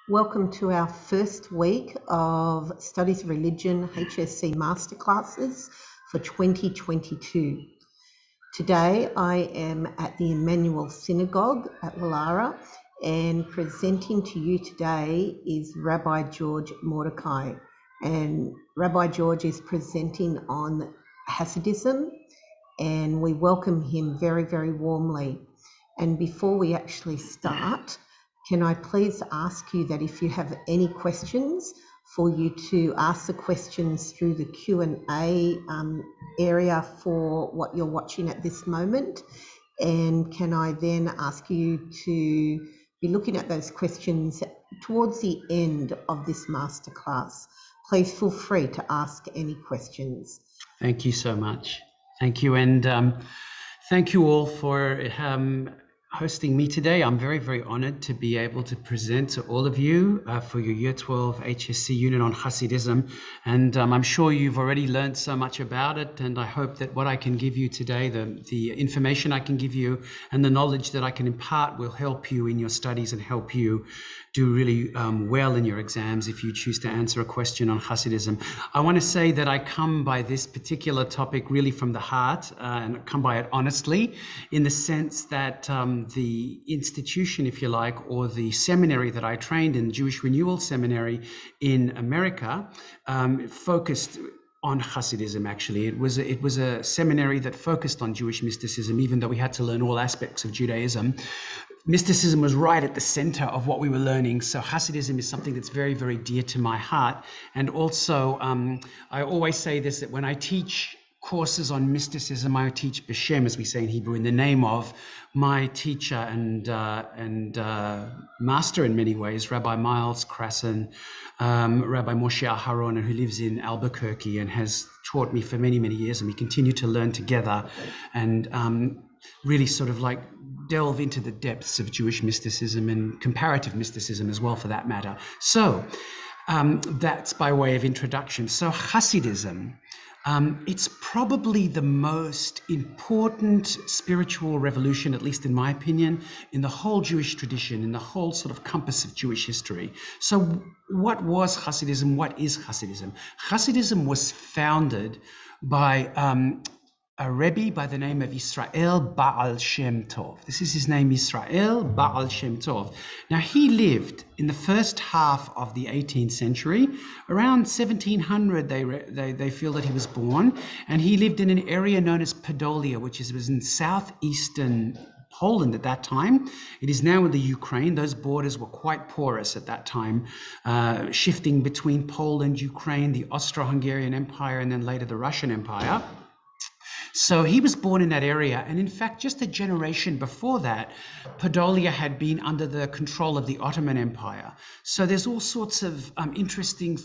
Welcome to our first week of Studies of Religion HSC Masterclasses for 2022. Today I am at the Emmanuel Synagogue at Wallara, and presenting to you today is Rabbi George Mordecai. And Rabbi George is presenting on Hassidism, and we welcome him very, very warmly. And before we actually start, can I please ask you that if you have any questions, for you to ask the questions through the Q&A area for what you're watching at this moment. And can I then ask you to be looking at those questions towards the end of this masterclass? Please feel free to ask any questions. Thank you so much. Thank you. And thank you all for hosting me today. I'm very, very honored to be able to present to all of you for your Year 12 HSC unit on Hassidism. And I'm sure you've already learned so much about it. And I hope that what I can give you today, the information I can give you and the knowledge that I can impart will help you in your studies and help you do really well in your exams if you choose to answer a question on Hassidism. I want to say that I come by this particular topic really from the heart and come by it honestly, in the sense that the institution, if you like, or the seminary that I trained in, Jewish Renewal Seminary in America, focused on Hassidism. Actually, it was a seminary that focused on Jewish mysticism, even though we had to learn all aspects of Judaism. Mysticism was right at the center of what we were learning. So Hassidism is something that's very, very dear to my heart. And also, I always say this, that when I teach courses on mysticism, I teach b'shem, as we say in Hebrew, in the name of my teacher and master in many ways, Rabbi Miles Krasson, Rabbi Moshe Aharon, who lives in Albuquerque and has taught me for many, many years. And we continue to learn together and really sort of like delve into the depths of Jewish mysticism and comparative mysticism as well, for that matter. So that's by way of introduction. So Hassidism, it's probably the most important spiritual revolution, at least in my opinion, in the whole Jewish tradition, in the whole sort of compass of Jewish history. So what was Hassidism? What is Hassidism? Hassidism was founded by a Rebbe by the name of Israel Baal Shem Tov. This is his name, Israel Baal Shem Tov. Now, he lived in the first half of the 18th century. Around 1700, they feel that he was born, and he lived in an area known as Podolia, which was in southeastern Poland at that time. It is now in the Ukraine. Those borders were quite porous at that time, shifting between Poland, Ukraine, the Austro-Hungarian Empire, and then later the Russian Empire. So he was born in that area. And in fact, just a generation before that, Podolia had been under the control of the Ottoman Empire. So there's all sorts of interesting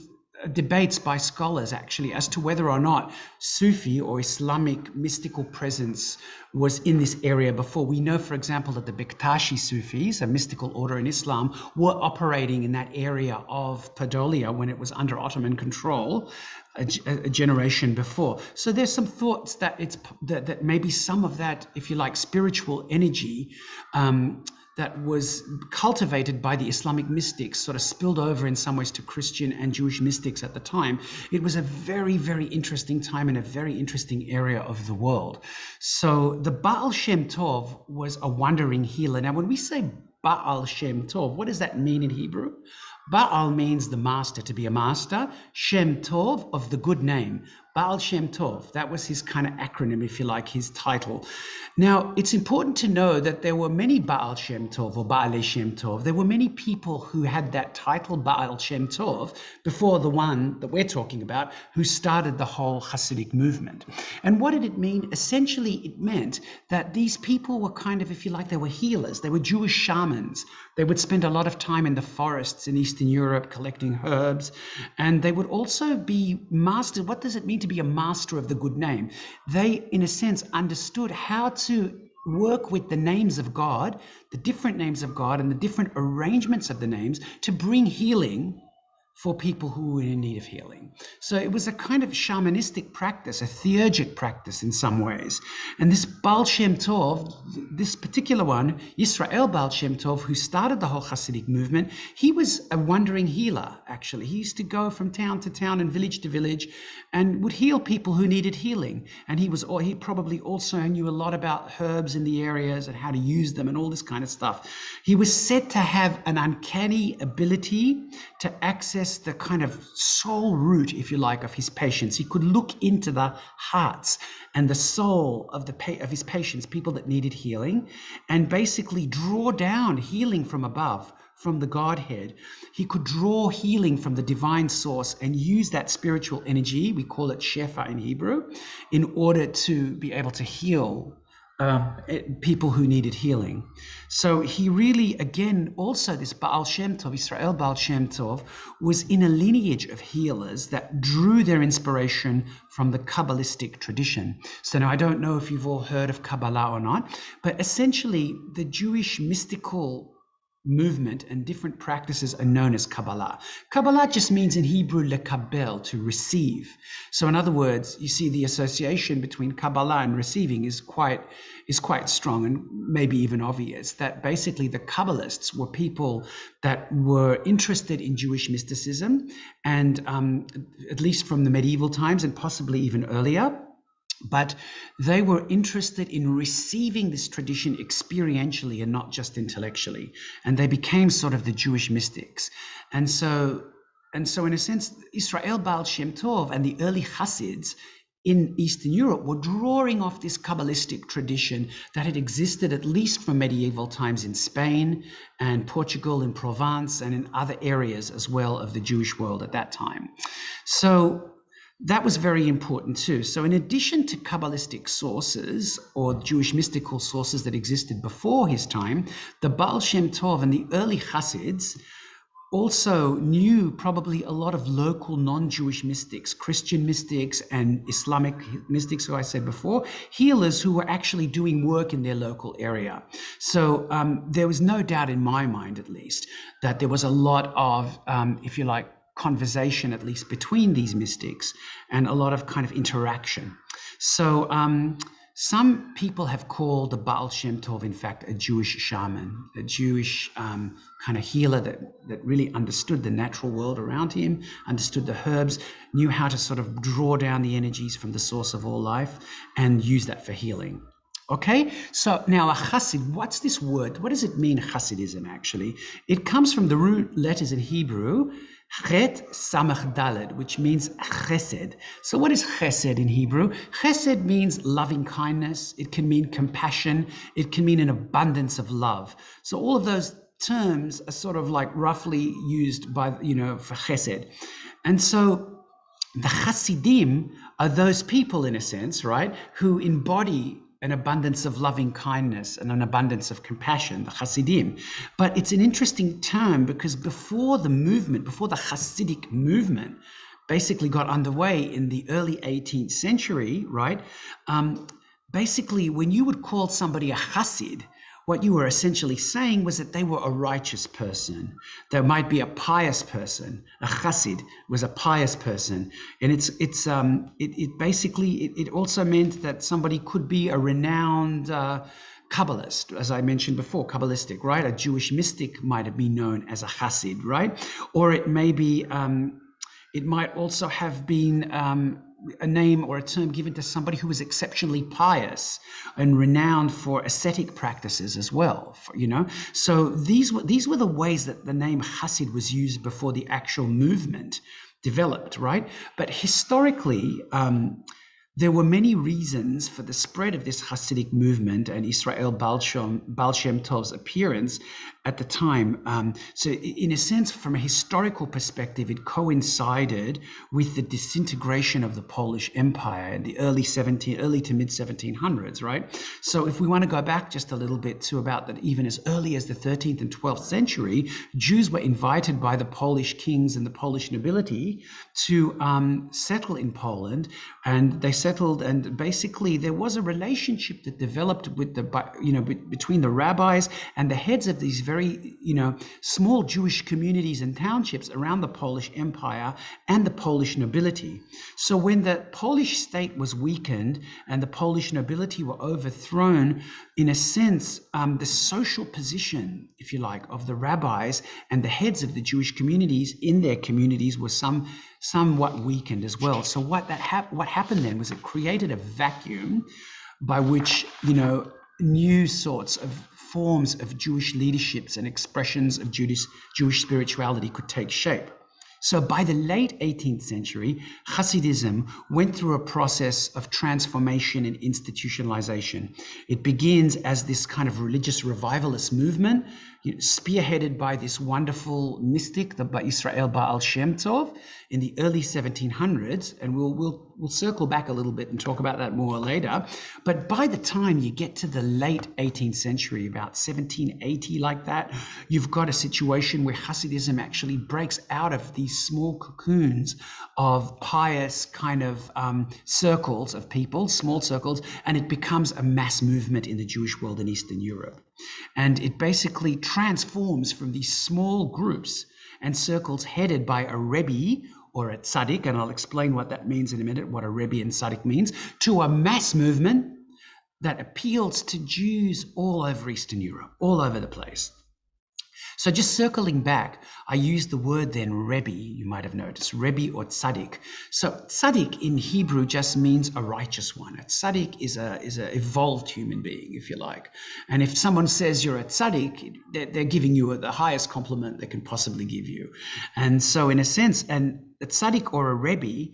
debates by scholars actually as to whether or not Sufi or Islamic mystical presence was in this area before. We know, for example, that the Bektashi Sufis, a mystical order in Islam, were operating in that area of Podolia when it was under Ottoman control a generation before. So there's some thoughts that that maybe some of that, if you like, spiritual energy that was cultivated by the Islamic mystics sort of spilled over in some ways to Christian and Jewish mystics at the time. It was a very, very interesting time in a very interesting area of the world. So the Baal Shem Tov was a wandering healer. Now, when we say Baal Shem Tov, what does that mean in Hebrew? Baal means the master, to be a master. Shem Tov, of the good name. Baal Shem Tov, that was his kind of acronym, if you like, his title. Now, it's important to know that there were many Baal Shem Tov or Baal Shem Tov. There were many people who had that title, Baal Shem Tov, before the one that we're talking about, who started the whole Hassidic movement. And what did it mean? Essentially, it meant that these people were kind of, if you like, they were healers. They were Jewish shamans. They would spend a lot of time in the forests in Eastern Europe collecting herbs. And they would also be masters. What does it mean to be a master of the good name? They, in a sense, understood how to work with the names of God, the different names of God, and the different arrangements of the names to bring healing for people who were in need of healing. So it was a kind of shamanistic practice, a theurgic practice in some ways. And this Baal Shem Tov, this particular one, Yisrael Baal Shem Tov, who started the whole Hasidic movement, he was a wandering healer, actually. He used to go from town to town and village to village and would heal people who needed healing. And he probably also knew a lot about herbs in the areas and how to use them and all this kind of stuff. He was said to have an uncanny ability to access the kind of soul root, if you like, of his patients. He could look into the hearts and the soul of his patients, people that needed healing, and basically draw down healing from above, from the Godhead. He could draw healing from the divine source and use that spiritual energy, we call it Shefa in Hebrew, in order to be able to heal people who needed healing. So he really, again, also this Baal Shem Tov, Israel Baal Shem Tov, was in a lineage of healers that drew their inspiration from the Kabbalistic tradition. So now I don't know if you've all heard of Kabbalah or not, but essentially the Jewish mystical movement and different practices are known as Kabbalah. Kabbalah just means in Hebrew lekabel, to receive. So in other words, you see the association between Kabbalah and receiving is quite strong and maybe even obvious, that basically the Kabbalists were people that were interested in Jewish mysticism, and at least from the medieval times and possibly even earlier. But they were interested in receiving this tradition experientially and not just intellectually. And they became sort of the Jewish mystics. And so in a sense, Israel Baal Shem Tov and the early Hassids in Eastern Europe were drawing off this Kabbalistic tradition that had existed at least from medieval times in Spain and Portugal and Provence and in other areas as well of the Jewish world at that time. So that was very important too. So in addition to Kabbalistic sources or Jewish mystical sources that existed before his time, the Baal Shem Tov and the early Hassids also knew probably a lot of local non-Jewish mystics, Christian mystics and Islamic mystics, who I said before, healers who were actually doing work in their local area. So there was no doubt in my mind, at least, that there was a lot of, if you like, conversation, at least between these mystics, and a lot of kind of interaction. So some people have called the Baal Shem Tov, in fact, a Jewish shaman, a Jewish kind of healer that really understood the natural world around him, understood the herbs, knew how to sort of draw down the energies from the source of all life and use that for healing. Okay, so now a Hassid, what's this word? What does it mean, Hassidism, actually? It comes from the root letters in Hebrew, Chet Samach Daled, which means chesed. So what is chesed in Hebrew? Chesed means loving kindness. It can mean compassion. It can mean an abundance of love. So all of those terms are sort of like roughly used by, for chesed. And so the Hasidim are those people, in a sense, right, who embody an abundance of loving kindness and an abundance of compassion, the Hasidim. But it's an interesting term because before the Hasidic movement basically got underway in the early 18th century, right? Basically, when you would call somebody a Hassid, what you were essentially saying was that they were a righteous person. There might be a pious person. A Hassid was a pious person. And it also meant that somebody could be a renowned Kabbalist, as I mentioned before, Kabbalistic, right? A Jewish mystic might have been known as a Hassid, right? Or it may be, it might also have been a name or a term given to somebody who was exceptionally pious and renowned for ascetic practices as well, So these were the ways that the name Hassid was used before the actual movement developed, right? But historically, there were many reasons for the spread of this Hasidic movement and Israel Baal Shem Tov's appearance at the time. So in a sense, from a historical perspective, it coincided with the disintegration of the Polish Empire in the early to mid 1700s, right? So if we want to go back just a little bit to about that, even as early as the 13th and 12th century, Jews were invited by the Polish kings and the Polish nobility to settle in Poland, and they settled, and basically there was a relationship that developed with between the rabbis and the heads of these very, small Jewish communities and townships around the Polish Empire and the Polish nobility. So when the Polish state was weakened and the Polish nobility were overthrown, in a sense, the social position, if you like, of the rabbis and the heads of the Jewish communities in their communities was somewhat weakened as well. So what happened then was it created a vacuum by which, new sorts of forms of Jewish leaderships and expressions of Jewish spirituality could take shape. So by the late 18th century, Hassidism went through a process of transformation and institutionalization. It begins as this kind of religious revivalist movement, spearheaded by this wonderful mystic, the Israel Baal Shem Tov, in the early 1700s, and we'll circle back a little bit and talk about that more later. But by the time you get to the late 18th century, about 1780 like that, you've got a situation where Hasidism actually breaks out of these small cocoons of pious kind of circles of people, small circles, and it becomes a mass movement in the Jewish world in Eastern Europe. And it basically transforms from these small groups and circles headed by a Rebbe or a tzaddik, and I'll explain what that means in a minute, what a Rebbe and tzaddik means, to a mass movement that appeals to Jews all over Eastern Europe, all over the place. So just circling back, I used the word then Rebbe, you might have noticed, Rebbe or tzaddik. So tzaddik in Hebrew just means a righteous one. A tzaddik is a evolved human being, if you like. And if someone says you're a tzaddik, they're giving you the highest compliment they can possibly give you. And so in a sense, and a tzaddik or a Rebbe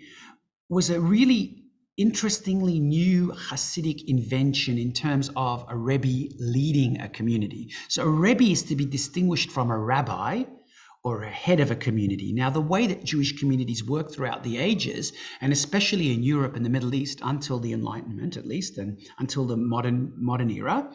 was a really interestingly new Hasidic invention in terms of a Rebbe leading a community. So a Rebbe is to be distinguished from a rabbi or a head of a community. Now, the way that Jewish communities worked throughout the ages, and especially in Europe and the Middle East until the Enlightenment, at least, and until the modern era,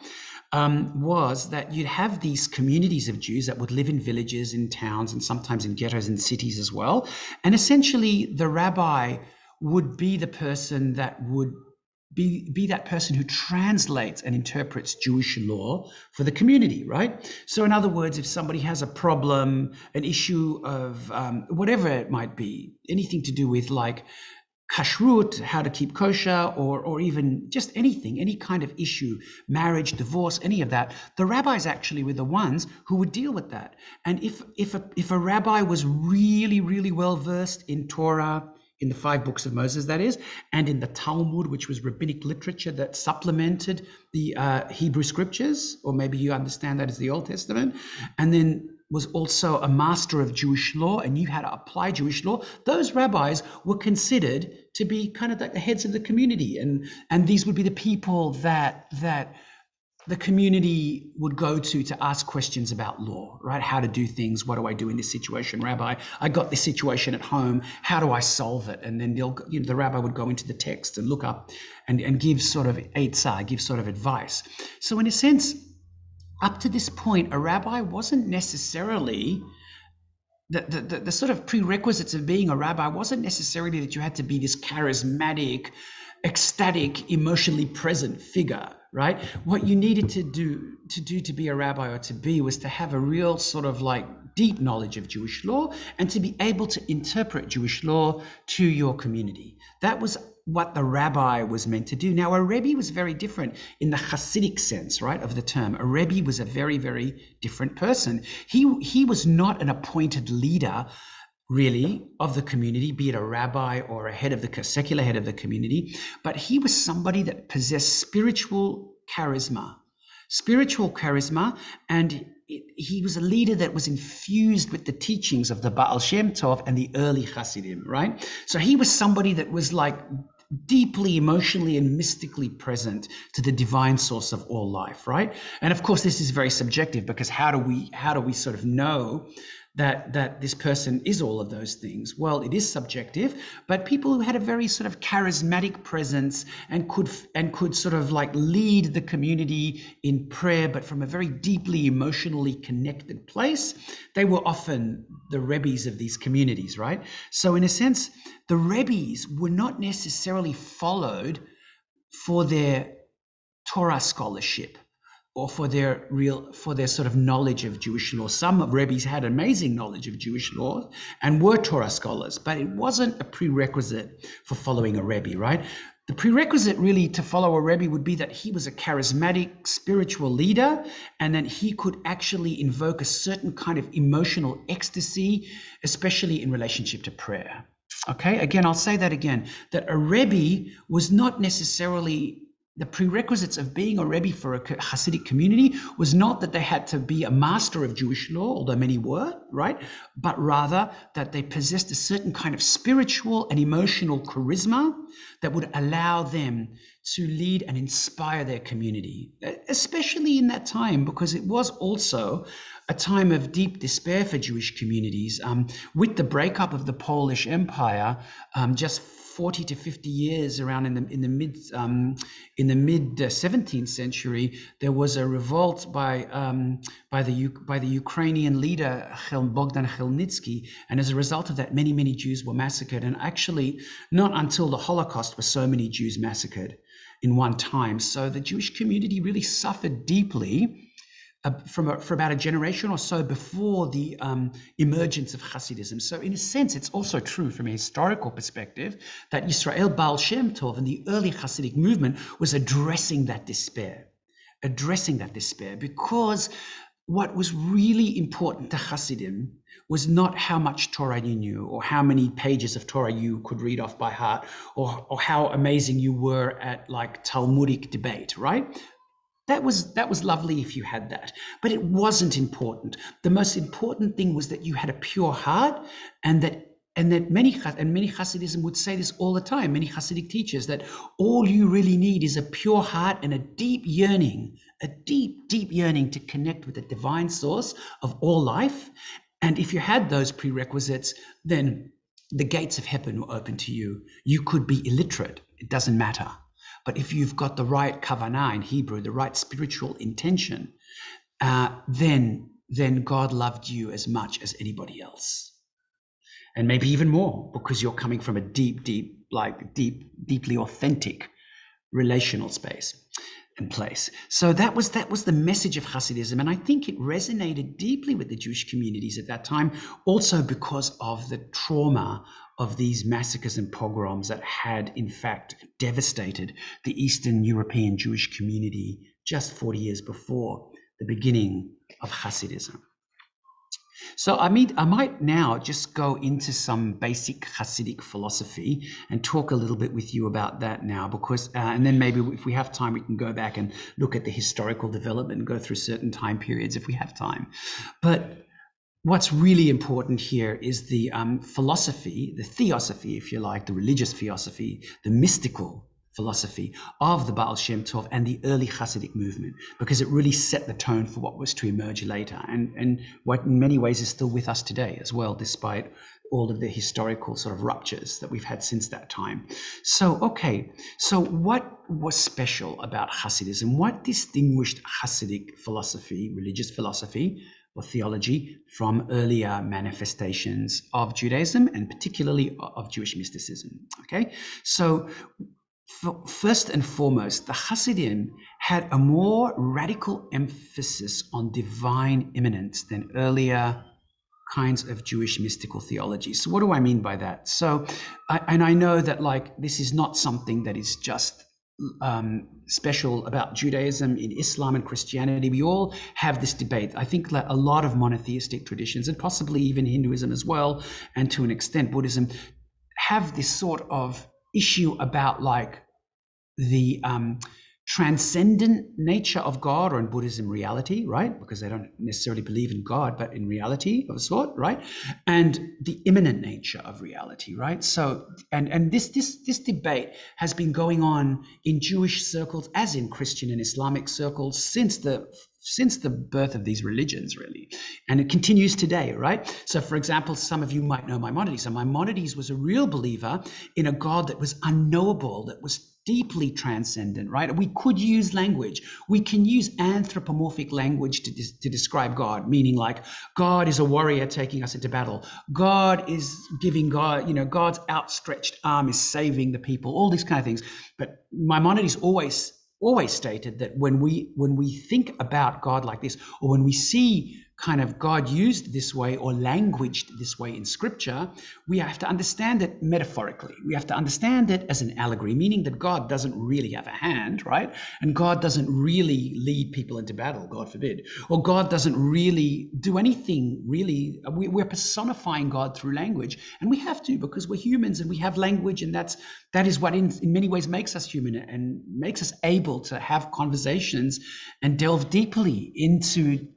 was that you'd have these communities of Jews that would live in villages, in towns, and sometimes in ghettos and cities as well. And essentially, the rabbi would be the person that would be that person who translates and interprets Jewish law for the community, right? So in other words, if somebody has a problem, an issue of whatever it might be, anything to do with like kashrut, how to keep kosher, or even just anything, any kind of issue, marriage, divorce, any of that, the rabbis actually were the ones who would deal with that. And if a rabbi was really, really well versed in Torah, in the 5 books of Moses, that is, and in the Talmud, which was rabbinic literature that supplemented the Hebrew scriptures, or maybe you understand that as the Old Testament, and then was also a master of Jewish law and knew how to apply Jewish law, those rabbis were considered to be kind of like the heads of the community. And these would be the people that the community would go to ask questions about law, right? How to do things. What do I do in this situation, Rabbi? I got this situation at home. How do I solve it? And then the rabbi would go into the text and look up and give sort of eitzah, give sort of advice. So in a sense, up to this point, a rabbi wasn't necessarily the sort of prerequisites of being a rabbi wasn't necessarily that you had to be this charismatic, ecstatic, emotionally present figure, right? What you needed to do to be a rabbi or to be was to have a real sort of like deep knowledge of Jewish law and to be able to interpret Jewish law to your community. That was what the rabbi was meant to do. Now, a Rebbe was very different in the Hasidic sense, right, of the term. A Rebbe was a very, very different person. He was not an appointed leader, really, of the community, be it a rabbi or a secular head of the community, but he was somebody that possessed spiritual charisma, and he was a leader that was infused with the teachings of the Baal Shem Tov and the early Hasidim, right? So he was somebody that was like deeply emotionally and mystically present to the divine source of all life, right? And of course, this is very subjective because how do we sort of know that this person is all of those things. Well, it is subjective, but people who had a very sort of charismatic presence and could sort of like lead the community in prayer, but from a very deeply emotionally connected place, they were often the Rebbes of these communities, right? So in a sense, the Rebbes were not necessarily followed for their Torah scholarship or for their sort of knowledge of Jewish law. Some of Rebbes had amazing knowledge of Jewish law and were Torah scholars, but it wasn't a prerequisite for following a Rebbe, right? The prerequisite really to follow a Rebbe would be that he was a charismatic spiritual leader and that he could actually invoke a certain kind of emotional ecstasy, especially in relationship to prayer. Okay, again, I'll say that again, that a Rebbe was not necessarily the prerequisites of being a Rebbe for a Hasidic community was not that they had to be a master of Jewish law, although many were, right? But rather that they possessed a certain kind of spiritual and emotional charisma that would allow them to lead and inspire their community, especially in that time, because it was also a time of deep despair for Jewish communities. With the breakup of the Polish Empire, just 40 to 50 years around in the mid 17th century, there was a revolt by the Ukrainian leader Bogdan Khmelnytsky, and as a result of that, many Jews were massacred. And actually, not until the Holocaust were so many Jews massacred in one time. So the Jewish community really suffered deeply for about a generation or so before the emergence of Hassidism. So in a sense, it's also true from a historical perspective that Yisrael Baal Shem Tov and the early Hasidic movement was addressing that despair, because what was really important to Hasidim was not how much Torah you knew or how many pages of Torah you could read off by heart or how amazing you were at like Talmudic debate, right? That was lovely if you had that, but it wasn't important. The most important thing was that you had a pure heart, and that many Hasidism would say this all the time, many Hasidic teachers, that all you really need is a pure heart and a deep yearning to connect with the divine source of all life. And if you had those prerequisites, then the gates of heaven were open to you. You could be illiterate, it doesn't matter. But if you've got the right kavanah in Hebrew, the right spiritual intention, then God loved you as much as anybody else. And maybe even more, because you're coming from a deeply authentic relational space and place. So that was the message of Hasidism. And I think it resonated deeply with the Jewish communities at that time, also because of the trauma of these massacres and pogroms that had in fact devastated the Eastern European Jewish community just 40 years before the beginning of Hasidism. So I might now just go into some basic Hasidic philosophy and talk a little bit with you about that now, because and then maybe if we have time, we can go back and look at the historical development and go through certain time periods if we have time. But what's really important here is the philosophy, the theosophy, if you like, the religious theosophy, the mystical philosophy of the Baal Shem Tov and the early Hasidic movement, because it really set the tone for what was to emerge later, and what in many ways is still with us today as well, despite all of the historical sort of ruptures that we've had since that time. So what was special about Hasidism? What distinguished Hasidic philosophy, religious philosophy, or theology from earlier manifestations of Judaism and particularly of Jewish mysticism? Okay, so first and foremost, the Hasidim had a more radical emphasis on divine imminence than earlier kinds of Jewish mystical theology. So what do I mean by that? So, I know that like this is not something that is just special about Judaism. In Islam and Christianity, we all have this debate. I think that a lot of monotheistic traditions, and possibly even Hinduism as well, and to an extent Buddhism, have this sort of issue about like the transcendent nature of God, or in Buddhism, reality, right? Because they don't necessarily believe in God, but in reality of a sort, right? And the imminent nature of reality, right? So, and this debate has been going on in Jewish circles, as in Christian and Islamic circles, since the birth of these religions, really. And it continues today, right? So, for example, some of you might know Maimonides. And Maimonides was a real believer in a God that was unknowable, that was deeply transcendent, right? We could use language. We can use anthropomorphic language to describe God, meaning like God is a warrior taking us into battle. God is giving God's outstretched arm is saving the people, all these kind of things. But Maimonides always stated that when we think about God like this, or when we see kind of God used this way or languaged this way in scripture, we have to understand it metaphorically. We have to understand it as an allegory, meaning that God doesn't really have a hand, right? And God doesn't really lead people into battle, God forbid. Or God doesn't really do anything, really. We're personifying God through language. And we have to, because we're humans and we have language, and that is what in many ways makes us human and makes us able to have conversations and delve deeply into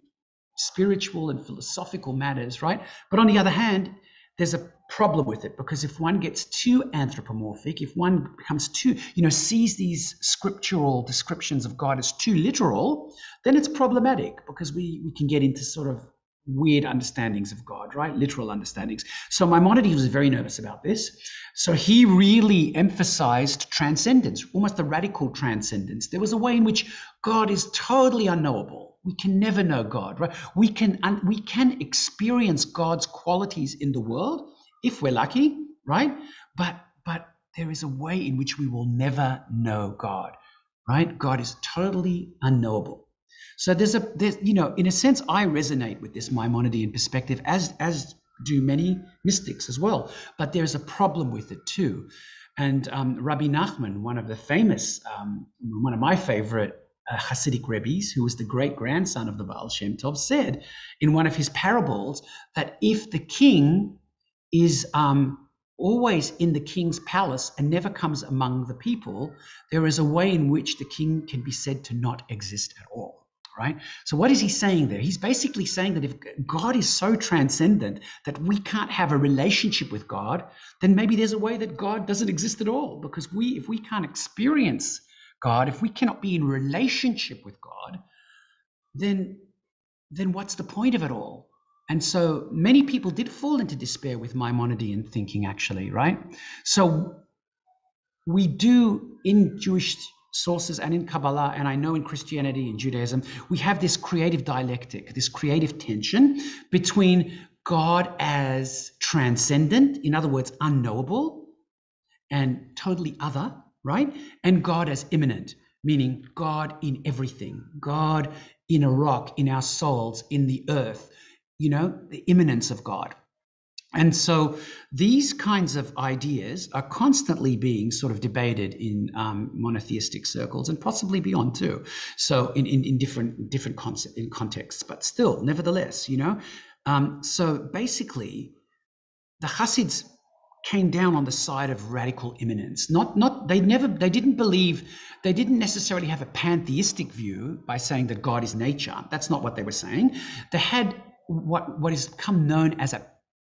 spiritual and philosophical matters, right? But on the other hand, there's a problem with it, because if one gets too anthropomorphic, if one becomes too, sees these scriptural descriptions of God as too literal, then it's problematic, because we can get into sort of weird understandings of God, right? Literal understandings. So Maimonides was very nervous about this. So he really emphasized transcendence, almost the radical transcendence. There was a way in which God is totally unknowable. We can never know God, right? We can experience God's qualities in the world if we're lucky, right? But there is a way in which we will never know God, right? God is totally unknowable. So there's in a sense, I resonate with this Maimonidean perspective, as do many mystics as well. But there's a problem with it too. And Rabbi Nachman, one of my favorite Hassidic Rebbes, who was the great-grandson of the Baal Shem Tov, said in one of his parables that if the king is always in the king's palace and never comes among the people, there is a way in which the king can be said to not exist at all, right? So what is he saying there? He's basically saying that if God is so transcendent that we can't have a relationship with God, then maybe there's a way that God doesn't exist at all, because if we can't experience God, if we cannot be in relationship with God, then what's the point of it all? And so many people did fall into despair with Maimonidean thinking, actually, right? So we do in Jewish sources and in Kabbalah, and I know in Christianity and Judaism, we have this creative dialectic, this creative tension between God as transcendent, in other words, unknowable and totally other, right? And God as immanent, meaning God in everything, God in a rock, in our souls, in the earth, the imminence of God. And so these kinds of ideas are constantly being sort of debated in monotheistic circles, and possibly beyond too. So in different contexts, but still, nevertheless, so basically, the Hassids came down on the side of radical imminence. They didn't necessarily have a pantheistic view by saying that God is nature. That's not what they were saying. They had what is become known as a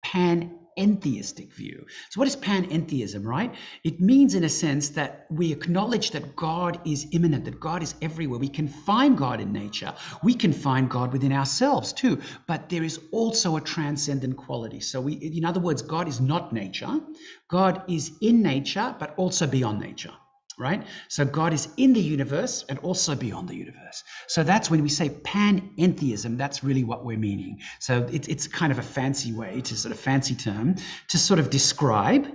panentheistic view. So what is panentheism, right? It means, in a sense, that we acknowledge that God is immanent, that God is everywhere. We can find God in nature. We can find God within ourselves too. But there is also a transcendent quality. So in other words, God is not nature. God is in nature, but also beyond nature. Right? So God is in the universe and also beyond the universe. So that's when we say panentheism, that's really what we're meaning. So it's kind of a fancy way, to sort of fancy term, to sort of describe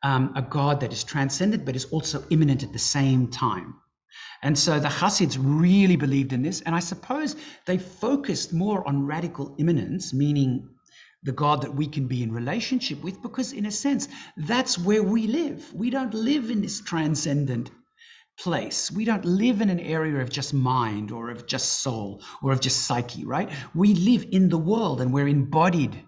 a God that is transcendent but is also immanent at the same time. And so the Hassids really believed in this, and I suppose they focused more on radical immanence, meaning the God that we can be in relationship with, because in a sense, that's where we live. We don't live in this transcendent place. We don't live in an area of just mind or of just soul or of just psyche, right? We live in the world, and we're embodied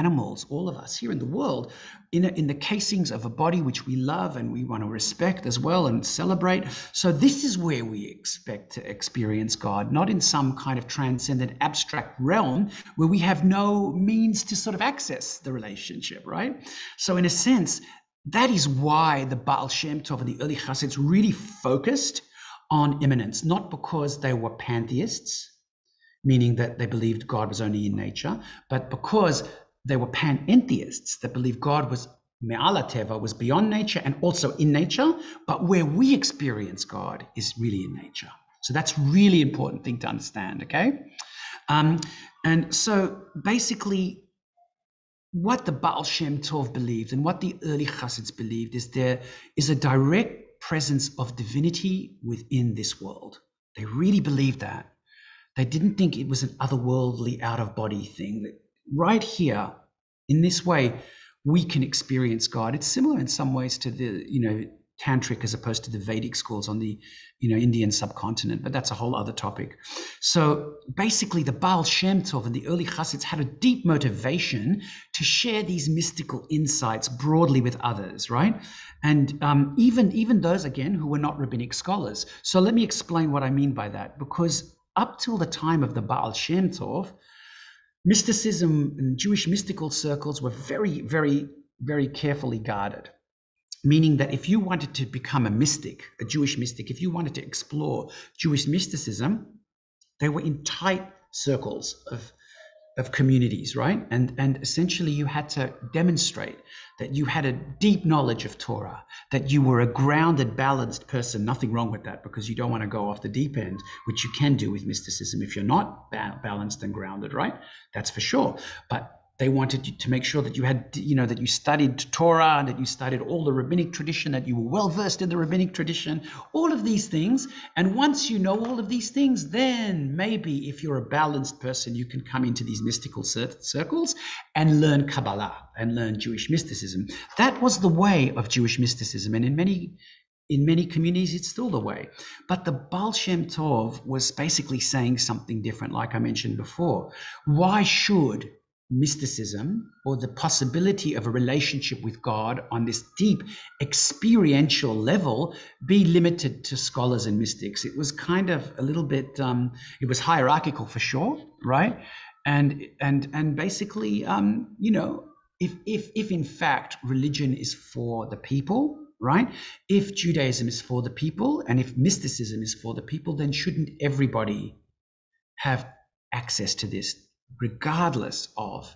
animals, all of us here in the world, in the casings of a body which we love and we want to respect as well and celebrate. So this is where we expect to experience God, not in some kind of transcendent abstract realm where we have no means to sort of access the relationship, right? So in a sense, that is why the Baal Shem Tov and the early Hassids really focused on imminence, not because they were pantheists, meaning that they believed God was only in nature, but because they were panentheists that believed God was me'ala teva, was beyond nature and also in nature, but where we experience God is really in nature. So that's really important thing to understand, okay? And so basically, what the Baal Shem Tov believed and what the early Hassids believed is there is a direct presence of divinity within this world. They really believed that. They didn't think it was an otherworldly, out-of-body thing. That right here, in this way, we can experience God. It's similar in some ways to the, Tantric as opposed to the Vedic schools on the, Indian subcontinent, but that's a whole other topic. So basically, the Baal Shem Tov and the early Hassids had a deep motivation to share these mystical insights broadly with others, right? And even those, again, who were not rabbinic scholars. So let me explain what I mean by that, because up till the time of the Baal Shem Tov, mysticism and Jewish mystical circles were very, very, very carefully guarded. Meaning that if you wanted to become a mystic, a Jewish mystic, if you wanted to explore Jewish mysticism, they were in tight circles of communities, right? And essentially you had to demonstrate that you had a deep knowledge of Torah, that you were a grounded, balanced person. Nothing wrong with that, because you don't want to go off the deep end, which you can do with mysticism if you're not balanced and grounded, right? That's for sure. But they wanted you to make sure that you had, that you studied Torah, that you studied all the rabbinic tradition, that you were well versed in the rabbinic tradition, all of these things. And once you know all of these things, then maybe if you're a balanced person, you can come into these mystical circles and learn Kabbalah and learn Jewish mysticism. That was the way of Jewish mysticism. And in many communities, it's still the way. But the Baal Shem Tov was basically saying something different, like I mentioned before. Why should mysticism, or the possibility of a relationship with God on this deep experiential level, be limited to scholars and mystics? It was kind of a little bit, it was hierarchical for sure, right? And basically, if in fact religion is for the people, right? If Judaism is for the people, and if mysticism is for the people, then shouldn't everybody have access to this, regardless of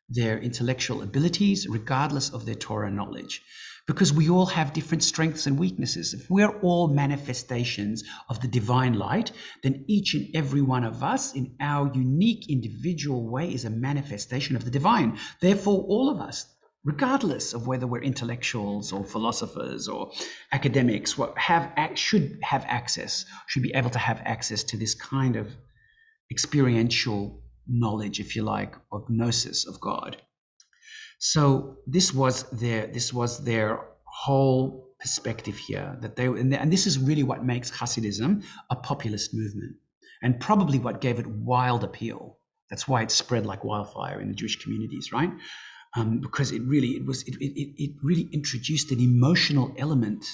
their intellectual abilities, regardless of their Torah knowledge? Because we all have different strengths and weaknesses. If we're all manifestations of the divine light, then each and every one of us in our unique individual way is a manifestation of the divine. Therefore, all of us, regardless of whether we're intellectuals or philosophers or academics, should be able to have access to this kind of experiential knowledge, if you like, or gnosis of God. So this was their whole perspective here, that and this is really what makes Hassidism a populist movement, and probably what gave it wild appeal. That's why it spread like wildfire in the Jewish communities, right? Because it really introduced an emotional element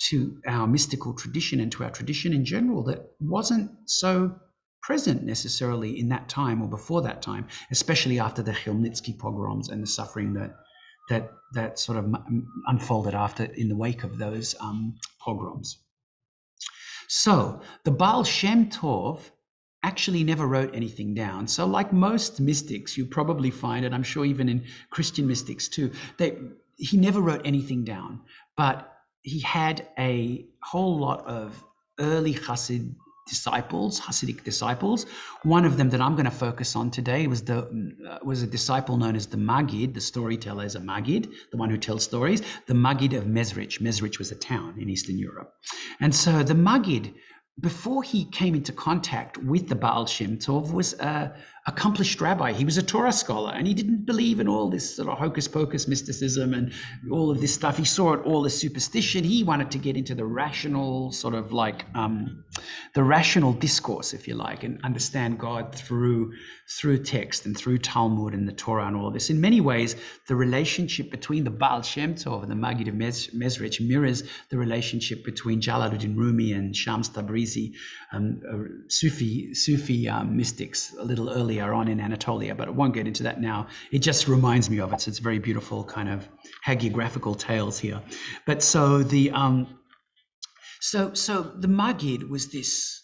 to our mystical tradition and to our tradition in general that wasn't so present necessarily in that time or before that time, especially after the Chmielnicki pogroms and the suffering that sort of unfolded after in the wake of those pogroms. So the Baal Shem Tov actually never wrote anything down. So like most mystics, you probably find, and I'm sure even in Christian mystics too, he never wrote anything down, but he had a whole lot of early Hassidic disciples. One of them that I'm going to focus on today was a disciple known as the Maggid. The storyteller is a Maggid, the one who tells stories. The Maggid of Mezrich. Mezrich was a town in Eastern Europe. And so the Maggid, before he came into contact with the Baal Shem Tov, was a accomplished rabbi. He was a Torah scholar, and he didn't believe in all this sort of hocus pocus mysticism and all of this stuff. He saw it all as superstition. He wanted to get into the rational sort of like the rational discourse, if you like, and understand God through text and through Talmud and the Torah and all of this. In many ways, the relationship between the Baal Shem Tov and the Maggid of Mezrich mirrors the relationship between Jalaluddin Rumi and Shams Tabrizi, Sufi mystics a little earlier on in Anatolia, but I won't get into that now. It just reminds me of it. So it's very beautiful kind of hagiographical tales here. But so the Maggid was this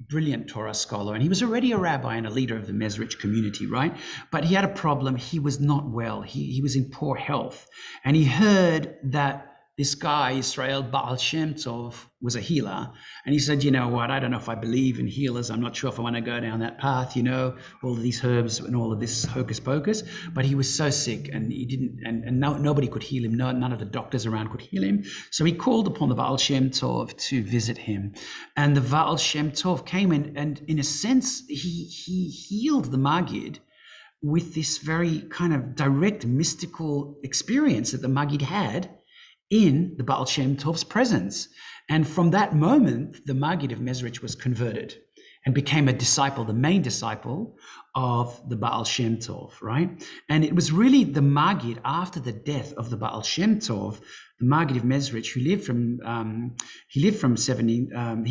brilliant Torah scholar, and he was already a rabbi and a leader of the Mezrich community, right? But he had a problem. He was not well. He was in poor health, and he heard that this guy, Israel Baal Shem Tov, was a healer. And he said, you know what, I don't know if I believe in healers. I'm not sure if I want to go down that path, you know, all of these herbs and all of this hocus pocus. But he was so sick, and he didn't, and nobody could heal him. None of the doctors around could heal him. So he called upon the Baal Shem Tov to visit him. And the Baal Shem Tov came in, and in a sense, he healed the Maggid with this very kind of direct mystical experience that the Maggid had in the Baal Shem Tov's presence. And from that moment, the Maggid of Mezrich was converted and became a disciple, the main disciple of the Baal Shem Tov, right? And it was really the Maggid after the death of the Baal Shem Tov, the Maggid of Mezrich, who lived from he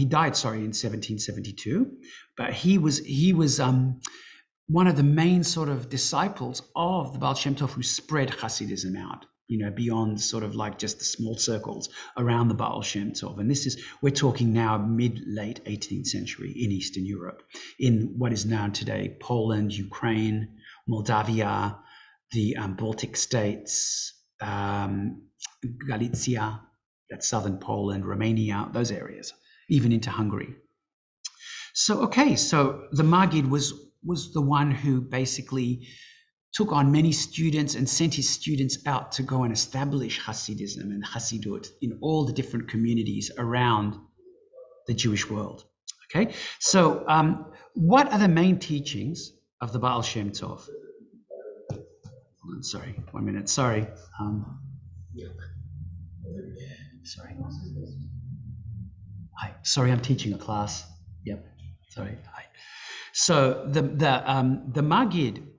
died in 1772, but he was one of the main sort of disciples of the Baal Shem Tov, who spread Hassidism out, you know, beyond sort of like just the small circles around the Baal Shem Tov. And we're talking now mid-late 18th century in Eastern Europe, in what is known today Poland, Ukraine, Moldavia, the Baltic states, Galicia, that's southern Poland, Romania, those areas, even into Hungary. So the Maggid was the one who basically took on many students and sent his students out to go and establish Hassidism and Hassidut in all the different communities around the Jewish world. Okay, so what are the main teachings of the Baal Shem Tov? Sorry, 1 minute. Sorry. Sorry, I'm teaching a class. Yep. Sorry. Hi. So the Maggid.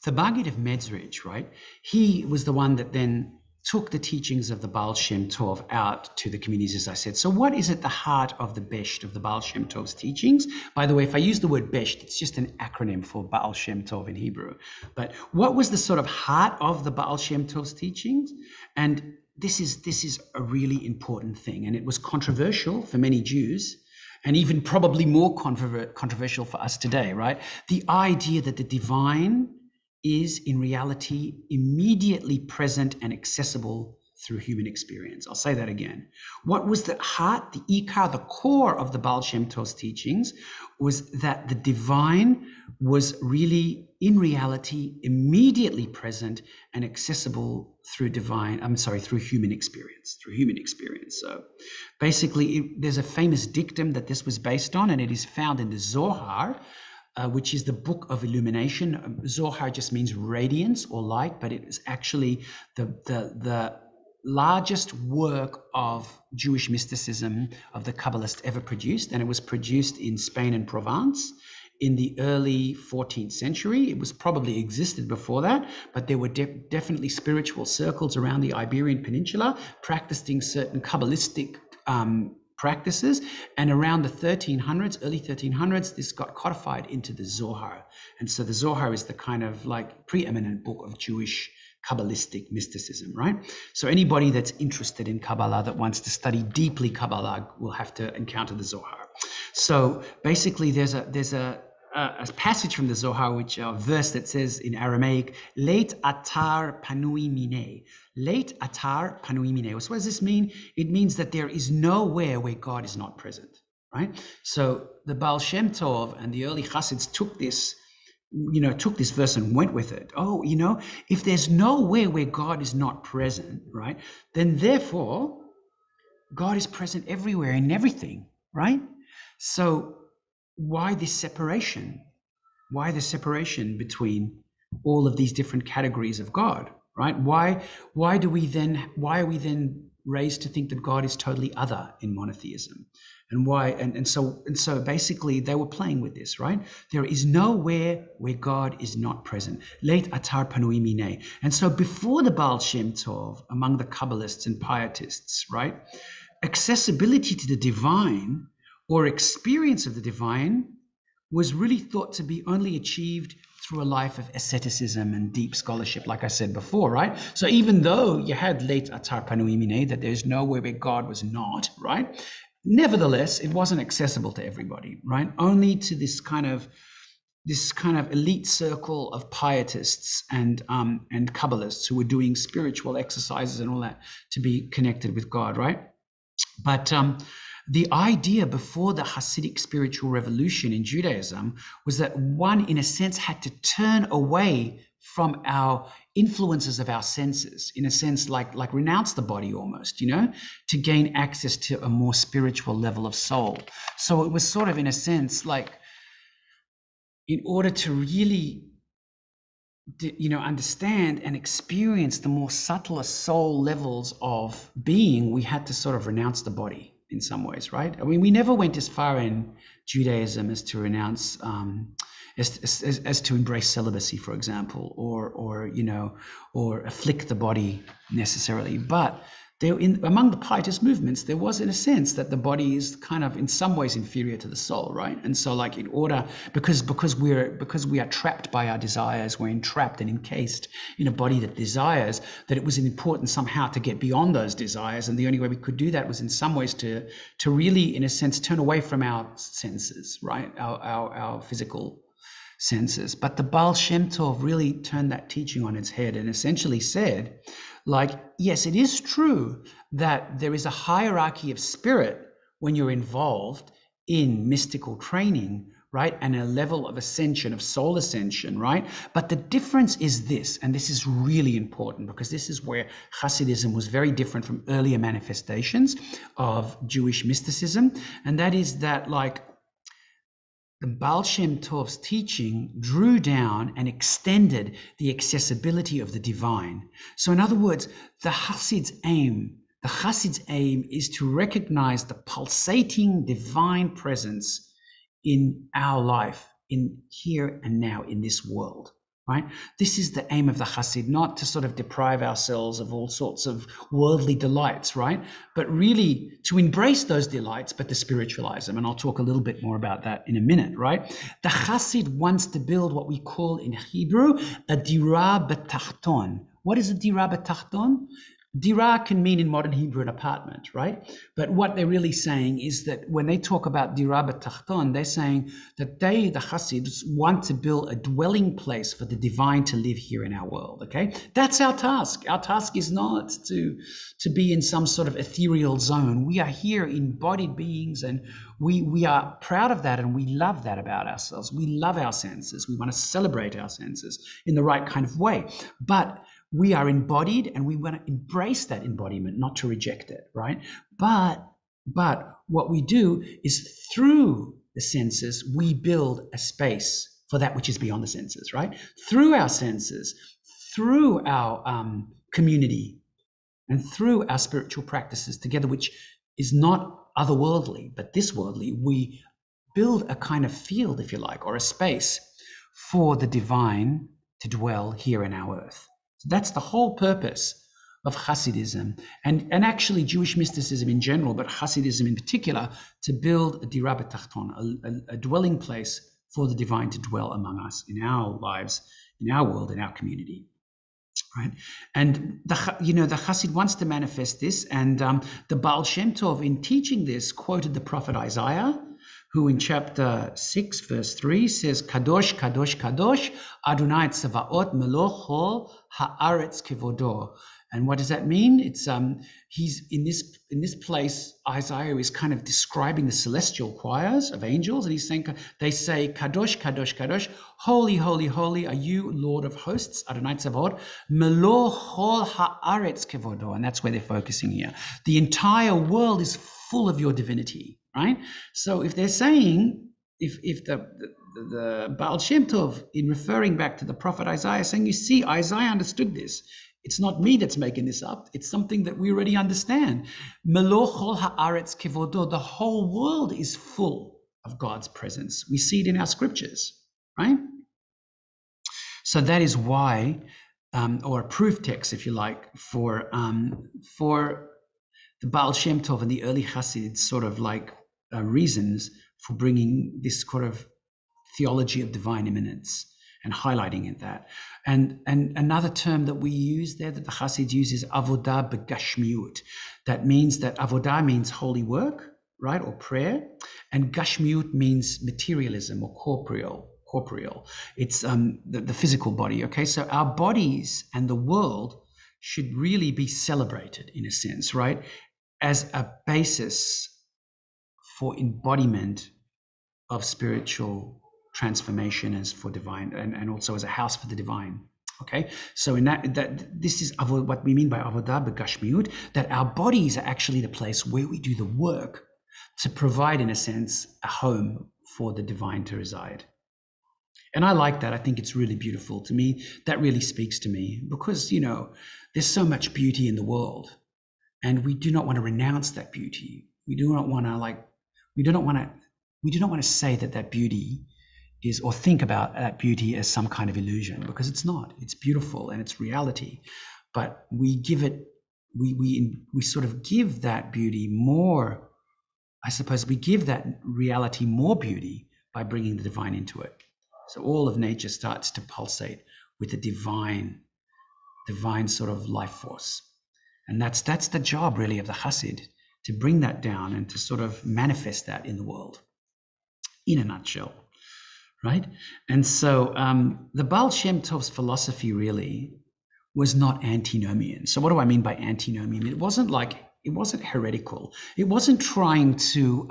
The Maggid of Mezrich, right? He was the one that then took the teachings of the Baal Shem Tov out to the communities, as I said. So what is at the heart of the Besht of the Baal Shem Tov's teachings? By the way, if I use the word Besht, it's just an acronym for Baal Shem Tov in Hebrew. But what was the sort of heart of the Baal Shem Tov's teachings? And this is a really important thing. And it was controversial for many Jews, and even probably more controversial for us today, right? The idea that the divine is in reality immediately present and accessible through human experience. I'll say that again. What was the heart, the ikar, the core of the Baal Shem Tov's teachings was that the divine was really in reality immediately present and accessible through human experience, So basically there's a famous dictum that this was based on, and it is found in the Zohar, which is the book of illumination. Zohar just means radiance or light, but it is actually the largest work of Jewish mysticism of the Kabbalists ever produced. And it was produced in Spain and Provence in the early 14th century. It was probably existed before that, but there were definitely spiritual circles around the Iberian Peninsula practicing certain Kabbalistic practices, and around the early 1300s, this got codified into the Zohar. And so the Zohar is the kind of like preeminent book of Jewish Kabbalistic mysticism, right? So anybody that's interested in Kabbalah, that wants to study deeply Kabbalah, will have to encounter the Zohar. So basically there's a passage from the Zohar, which a verse that says in Aramaic, Leit atar panui mine. Leit atar panui mine. So what does this mean? It means that there is nowhere where God is not present, right? So the Baal Shem Tov and the early Hassids took this verse and went with it. Oh, if there's nowhere where God is not present, right, then therefore God is present everywhere in everything, right? So why this separation? Why the separation between all of these different categories of God, right? Why are we then raised to think that God is totally other in monotheism? And why? And so basically they were playing with this, right? There is nowhere where God is not present. Leit atar panui mine. And so before the Baal Shem Tov, among the Kabbalists and Pietists, right, accessibility to the divine or experience of the divine was really thought to be only achieved through a life of asceticism and deep scholarship, like I said before, right? So even though you had late atar panui mine, that there's nowhere where God was not, right? Nevertheless, it wasn't accessible to everybody, right? Only to this kind of elite circle of pietists and Kabbalists who were doing spiritual exercises and all that to be connected with God, right? But the idea before the Hasidic spiritual revolution in Judaism was that one, in a sense, had to turn away from our influences of our senses, in a sense, like renounce the body almost, to gain access to a more spiritual level of soul. So it was sort of, in a sense, like, in order to really, understand and experience the more subtler soul levels of being, we had to sort of renounce the body in some ways, right? I mean, we never went as far in Judaism as to renounce, as to embrace celibacy, for example, or afflict the body necessarily. But among the pietist movements, there was, in a sense, that the body is kind of in some ways inferior to the soul, right? And so, like, in order, because we are trapped by our desires, we're entrapped and encased in a body that desires, that it was important somehow to get beyond those desires, and the only way we could do that was in some ways to really, in a sense, turn away from our senses, right? Our physical senses. But the Baal Shem Tov really turned that teaching on its head and essentially said, like, yes, it is true that there is a hierarchy of spirit when you're involved in mystical training, right? And a level of ascension, of soul ascension, right? But the difference is this, and this is really important because this is where Hassidism was very different from earlier manifestations of Jewish mysticism. And that is that, like, the Baal Shem Tov's teaching drew down and extended the accessibility of the divine. So in other words, the Hassids Aim is to recognize the pulsating divine presence in our life, in here and now, in this world, right? This is the aim of the Hassid, not to sort of deprive ourselves of all sorts of worldly delights, right? But really to embrace those delights, but to spiritualize them. And I'll talk a little bit more about that in a minute, right? The Hassid wants to build what we call in Hebrew a dira b'tachton. What is a dira b'tachton? Dira can mean in modern Hebrew an apartment, right? But what they're really saying is that when they talk about dira b'tachton, they're saying that the Hassids, want to build a dwelling place for the divine to live here in our world, okay? That's our task. Our task is not to be in some sort of ethereal zone. We are here embodied beings, and we are proud of that, and we love that about ourselves. We love our senses. We want to celebrate our senses in the right kind of way. But we are embodied, and we want to embrace that embodiment, not to reject it, right? But what we do is through the senses, we build a space for that which is beyond the senses, right? Through our senses, through our community, and through our spiritual practices together, which is not otherworldly, but this worldly, we build a kind of field, if you like, or a space for the divine to dwell here in our earth. So that's the whole purpose of Hassidism and actually Jewish mysticism in general, but Hassidism in particular, to build a dira b'tachton, a dwelling place for the divine to dwell among us in our lives, in our world, in our community. Right, and the Hassid wants to manifest this, and the Baal Shem Tov, in teaching this, quoted the prophet Isaiah, who in chapter 6, verse 3 says, Kadosh, Kadosh, Kadosh, Adonai Tzavaot, Meloch Chol Haaretz Kevodo. And what does that mean? It's he's in this place, Isaiah is kind of describing the celestial choirs of angels, and he's saying, they say, Kadosh, Kadosh, Kadosh, holy, holy, holy are you, Lord of hosts, Adonai Tzavaot, Meloch Chol Haaretz Kevodo. And that's where they're focusing here. The entire world is full of your divinity. Right? So if they're saying if the Baal Shem Tov, in referring back to the prophet Isaiah, saying, you see, Isaiah understood this. It's not me that's making this up. It's something that we already understand. Melo chol haaretz kevodo. The whole world is full of God's presence. We see it in our scriptures, right? So that is why, or a proof text, if you like, for the Baal Shem Tov and the early Hassids sort of like reasons for bringing this sort of theology of divine imminence and highlighting it that. And another term that we use there, that the Hassids use, is Avodah begashmiut. That means that Avodah means holy work, right, or prayer, and gashmiut means materialism or corporeal. It's the physical body, okay? So our bodies and the world should really be celebrated in a sense, right, as a basis for embodiment of spiritual transformation, as for divine, and also as a house for the divine. Okay, so in that this is what we mean by avodah begashmiut, that our bodies are actually the place where we do the work to provide, in a sense, a home for the divine to reside. And I like that. I think it's really beautiful. To me, that really speaks to me, because, you know, there's so much beauty in the world, and we do not want to renounce that beauty. We do not want to say that beauty is, or think about that beauty as some kind of illusion, because it's not. It's beautiful and it's reality, but we give it, we sort of give that beauty more, I suppose we give that reality more beauty by bringing the divine into it. So all of nature starts to pulsate with the divine sort of life force. And that's the job really of the Hassid, to bring that down and to sort of manifest that in the world, in a nutshell. Right? And so the Baal Shem Tov's philosophy really was not antinomian. So what do I mean by antinomian? It wasn't heretical. It wasn't trying to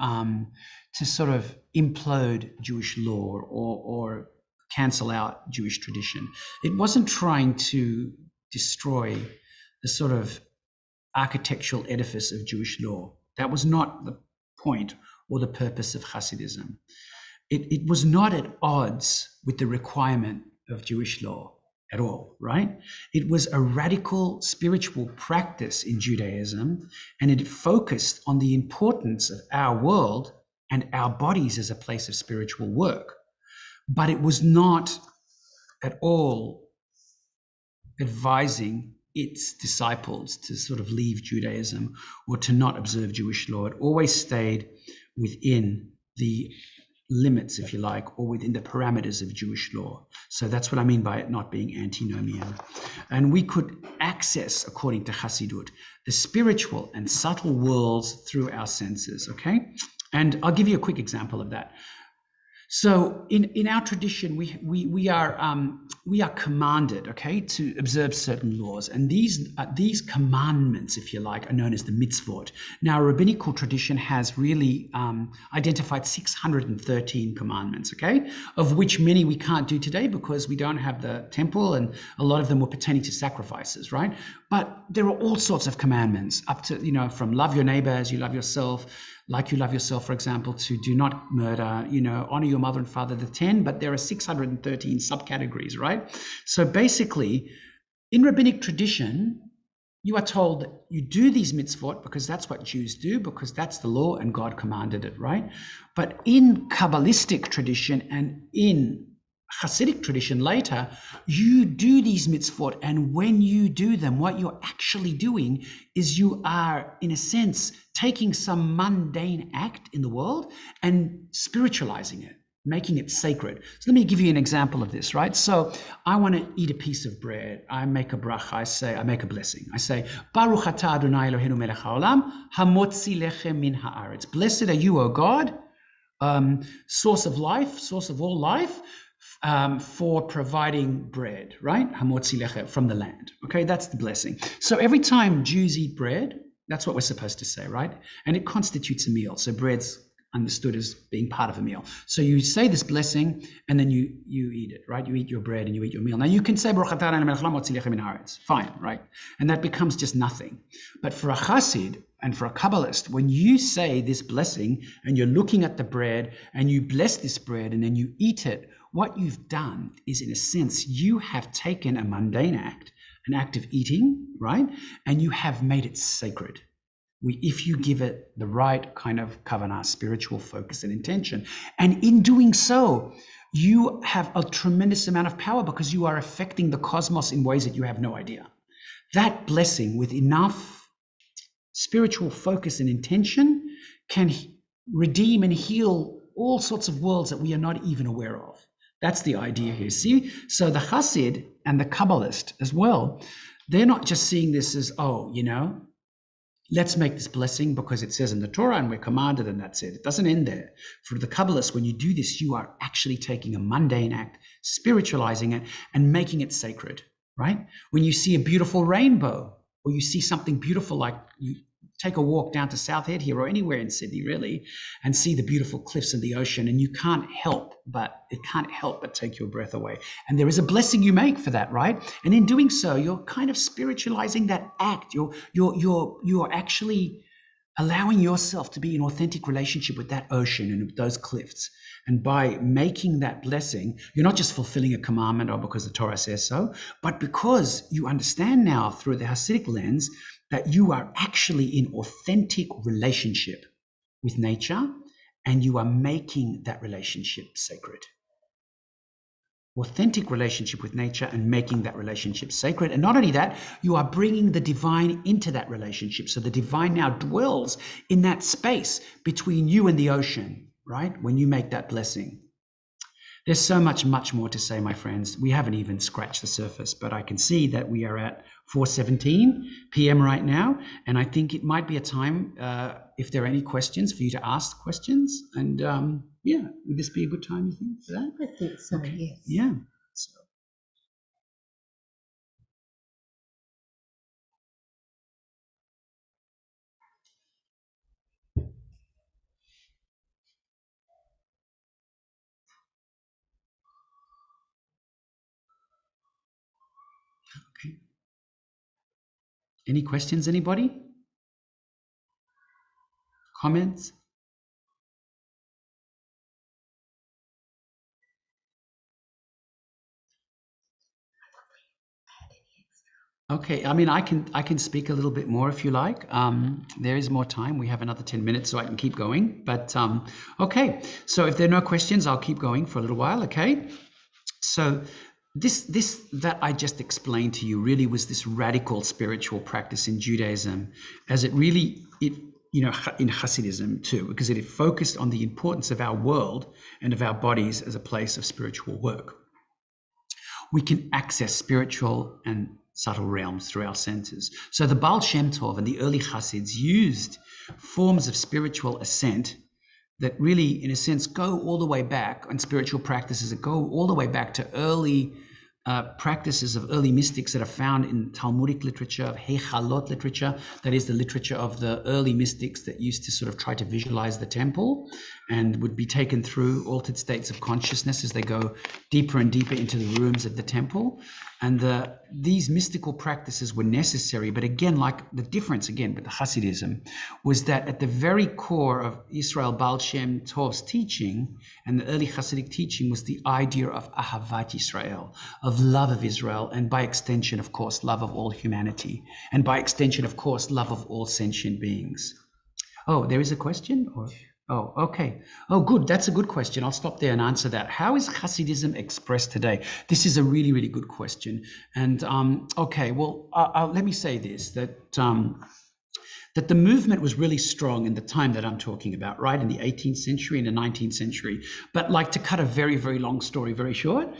sort of implode Jewish law or cancel out Jewish tradition. It wasn't trying to destroy the sort of architectural edifice of Jewish law. That was not the point or the purpose of Hassidism. It was not at odds with the requirement of Jewish law at all, right? It was a radical spiritual practice in Judaism, and it focused on the importance of our world and our bodies as a place of spiritual work. But it was not at all advising its disciples to sort of leave Judaism or to not observe Jewish law. It always stayed within the limits, if you like, or within the parameters of Jewish law. So that's what I mean by it not being antinomian. And we could access, according to Hassidut, the spiritual and subtle worlds through our senses, okay? And I'll give you a quick example of that. So in our tradition, we are commanded, okay, to observe certain laws, and these commandments, if you like, are known as the mitzvot. Now, rabbinical tradition has really identified 613 commandments, okay, of which many we can't do today because we don't have the temple, and a lot of them were pertaining to sacrifices, right? But there are all sorts of commandments, up to, you know, from love your neighbor as you love yourself, like you love yourself, for example, to do not murder, you know, honor your mother and father, the 10, but there are 613 subcategories, right? So basically, in rabbinic tradition, you are told that you do these mitzvot because that's what Jews do, because that's the law and God commanded it, right? But in Kabbalistic tradition and in Hassidic tradition later, you do these mitzvot, and when you do them, what you're actually doing is you are, in a sense, taking some mundane act in the world and spiritualizing it, making it sacred. So let me give you an example of this, right? So I want to eat a piece of bread. I make a bracha. I make a blessing. I say, Baruch atah Adonai Eloheinu melech haolam, hamotzi lechem min haaretz. Blessed are you, O God, source of life, source of all life, for providing bread, right? Hamotzi lechem, from the land. Okay, that's the blessing. So every time Jews eat bread, that's what we're supposed to say, right? And it constitutes a meal. So bread's understood as being part of a meal. So you say this blessing and then you eat it, right? You eat your bread and you eat your meal. Now you can say fine, right? And that becomes just nothing. But for a Hassid and for a Kabbalist, when you say this blessing and you're looking at the bread and you bless this bread and then you eat it, what you've done is, in a sense, you have taken a mundane act, an act of eating, right? And you have made it sacred. If you give it the right kind of kavanah, spiritual focus and intention. And in doing so, you have a tremendous amount of power because you are affecting the cosmos in ways that you have no idea. That blessing with enough spiritual focus and intention can redeem and heal all sorts of worlds that we are not even aware of. That's the idea here. See, so the Hassid and the Kabbalist as well, they're not just seeing this as, oh, let's make this blessing because it says in the Torah and we're commanded and that's it. It doesn't end there. For the Kabbalists, when you do this, you are actually taking a mundane act, spiritualizing it and making it sacred, right? When you see a beautiful rainbow or you see something beautiful, like you take a walk down to South Head here or anywhere in Sydney really and see the beautiful cliffs and the ocean, and it can't help but take your breath away. And there is a blessing you make for that, right? And in doing so, you're kind of spiritualizing that act. You're actually allowing yourself to be in authentic relationship with that ocean and those cliffs. And by making that blessing, you're not just fulfilling a commandment or because the Torah says so, but because you understand now through the Hasidic lens that you are actually in authentic relationship with nature and you are making that relationship sacred. Authentic relationship with nature and making that relationship sacred. And not only that, you are bringing the divine into that relationship. So the divine now dwells in that space between you and the ocean, right? When you make that blessing. There's so much more to say, my friends. We haven't even scratched the surface, but I can see that we are at 4:17 p.m. right now. And I think it might be a time, if there are any questions, for you to ask questions. And would this be a good time, you think, for that? I think so, Okay. yes. Yeah. So. Okay. Any questions, anybody? Comments? Okay, I mean, I can speak a little bit more if you like. There is more time. We have another 10 minutes, so I can keep going. But okay, so if there are no questions, I'll keep going for a little while. Okay, so this that I just explained to you really was this radical spiritual practice in Judaism, as it in Hassidism too, because it focused on the importance of our world and of our bodies as a place of spiritual work. We can access spiritual and subtle realms through our senses. So the Baal Shem Tov and the early Hassids used forms of spiritual ascent that really, in a sense, go all the way back, and spiritual practices that go all the way back to early practices of early mystics that are found in Talmudic literature, of Hechalot literature, that is the literature of the early mystics that used to sort of try to visualize the temple and would be taken through altered states of consciousness as they go deeper and deeper into the rooms of the temple. And these mystical practices were necessary, but again, like the difference again with the Hassidism was that at the very core of Israel Baal Shem Tov's teaching and the early Hasidic teaching was the idea of Ahavat Israel, of love of Israel, and by extension, of course, love of all humanity, and by extension, of course, love of all sentient beings. Oh, there is a question? Oh, okay. Oh, good. That's a good question. I'll stop there and answer that. How is Hasidism expressed today? This is a really, really good question. And okay, well, let me say this, that the movement was really strong in the time that I'm talking about, right? In the 18th century and the 19th century. But like, to cut a very, very long story very short,